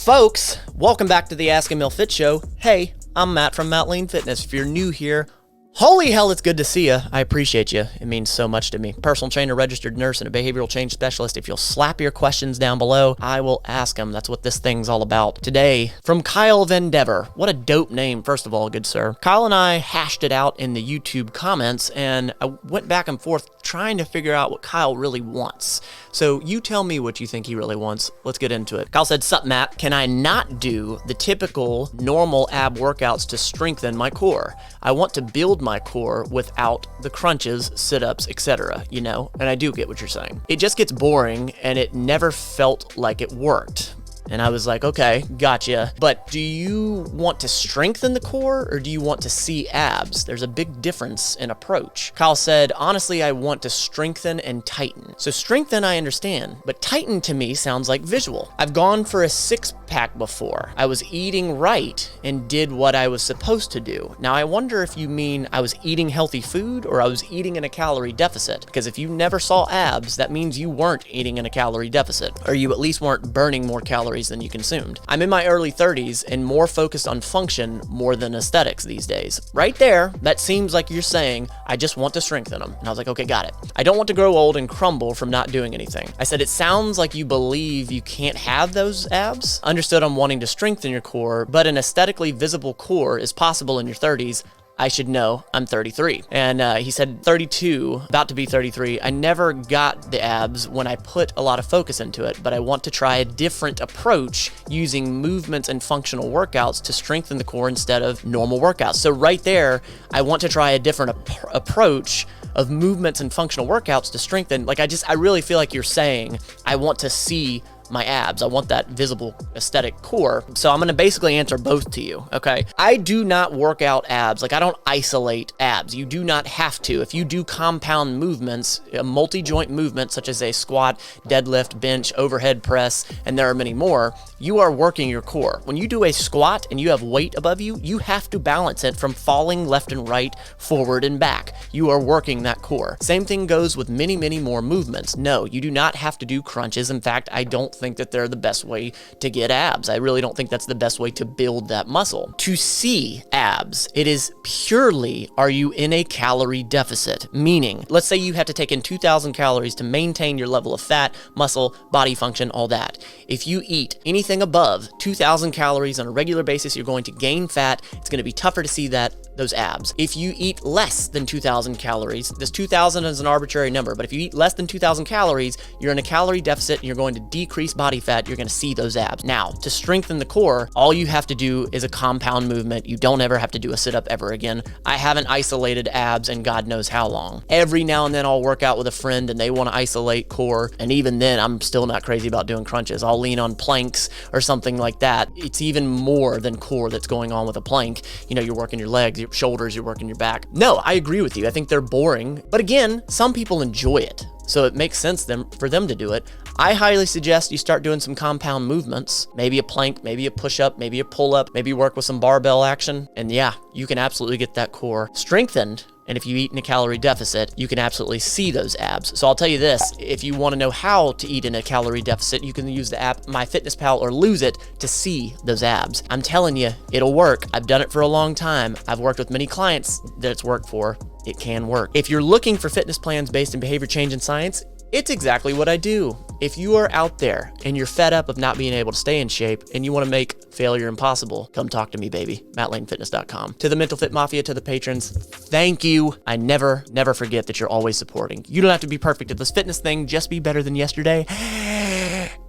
Folks, welcome back to the Ask a Mill Fit Show. Hey, I'm Matt from Matt Lean Fitness. If you're new here, holy hell, it's good to see you. I appreciate you. It means so much to me. Personal trainer, registered nurse, and a behavioral change specialist. If you'll slap your questions down below, I will ask them. That's what this thing's all about. Today, from Kyle Vendever. What a dope name, first of all, good sir. Kyle and I hashed it out in the YouTube comments, and I went back and forth trying to figure out what Kyle really wants. So you tell me what you think he really wants. Let's get into it. Kyle said, "Sup, Matt, can I not do the typical normal ab workouts to strengthen my core? I want to build my core without the crunches, sit-ups, etc., you know?" And I do get what you're saying. It just gets boring and it never felt like it worked. And I was like, okay, gotcha. But do you want to strengthen the core or do you want to see abs? There's a big difference in approach. Kyle said, honestly, I want to strengthen and tighten. So strengthen, I understand, but tighten to me sounds like visual. I've gone for a six-pack before. I was eating right and did what I was supposed to do. Now, I wonder if you mean I was eating healthy food or I was eating in a calorie deficit. Because if you never saw abs, that means you weren't eating in a calorie deficit, or you at least weren't burning more calories than you consumed. I'm in my early 30s and more focused on function more than aesthetics these days. Right there, that seems like you're saying, I just want to strengthen them. And I was like, okay, got it. I don't want to grow old and crumble from not doing anything. I said, it sounds like you believe you can't have those abs. Understood I'm wanting to strengthen your core, but an aesthetically visible core is possible in your 30s. I should know, I'm 33. And he said 32, about to be 33. I never got the abs when I put a lot of focus into it, but I want to try a different approach using movements and functional workouts to strengthen the core instead of normal workouts. So right there, I want to try a different approach of movements and functional workouts to strengthen. Like I really feel like you're saying, I want to see my abs. I want that visible aesthetic core. So I'm going to basically answer both to you, okay? I do not work out abs. Like I don't isolate abs. You do not have to. If you do compound movements, a multi-joint movement such as a squat, deadlift, bench, overhead press, and there are many more, you are working your core. When you do a squat and you have weight above you, you have to balance it from falling left and right, forward and back. You are working that core. Same thing goes with many, many more movements. No, you do not have to do crunches. In fact, I don't think that they're the best way to get abs. I really don't think that's the best way to build that muscle. To see abs, it is purely, are you in a calorie deficit? Meaning, let's say you have to take in 2,000 calories to maintain your level of fat, muscle, body function, all that. If you eat anything above 2,000 calories on a regular basis, you're going to gain fat. It's going to be tougher to see those abs. If you eat less than 2,000 calories, this 2,000 is an arbitrary number, but if you eat less than 2,000 calories, you're in a calorie deficit and you're going to decrease body fat, you're going to see those abs. Now, to strengthen the core, all you have to do is a compound movement. You don't ever have to do a sit-up ever again. I haven't isolated abs in God knows how long. Every now and then I'll work out with a friend and they want to isolate core, and even then I'm still not crazy about doing crunches. I'll lean on planks or something like that. It's even more than core that's going on with a plank. You know, you're working your legs, your shoulders, you're working your back. No, I agree with you. I think they're boring, but again, some people enjoy it. So it makes sense for them to do it. I highly suggest you start doing some compound movements, maybe a plank, maybe a push-up, maybe a pull-up, maybe work with some barbell action. And yeah, you can absolutely get that core strengthened. And if you eat in a calorie deficit, you can absolutely see those abs. So I'll tell you this, if you want to know how to eat in a calorie deficit, you can use the app MyFitnessPal or Lose It to see those abs. I'm telling you, it'll work. I've done it for a long time. I've worked with many clients that it's worked for. It can work. If you're looking for fitness plans based in behavior change and science, it's exactly what I do. If you are out there and you're fed up of not being able to stay in shape and you want to make failure impossible, come talk to me, baby. MattLaneFitness.com. To the Mental Fit Mafia, to the patrons, thank you. I never forget that you're always supporting. You don't have to be perfect at this fitness thing. Just be better than yesterday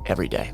every day.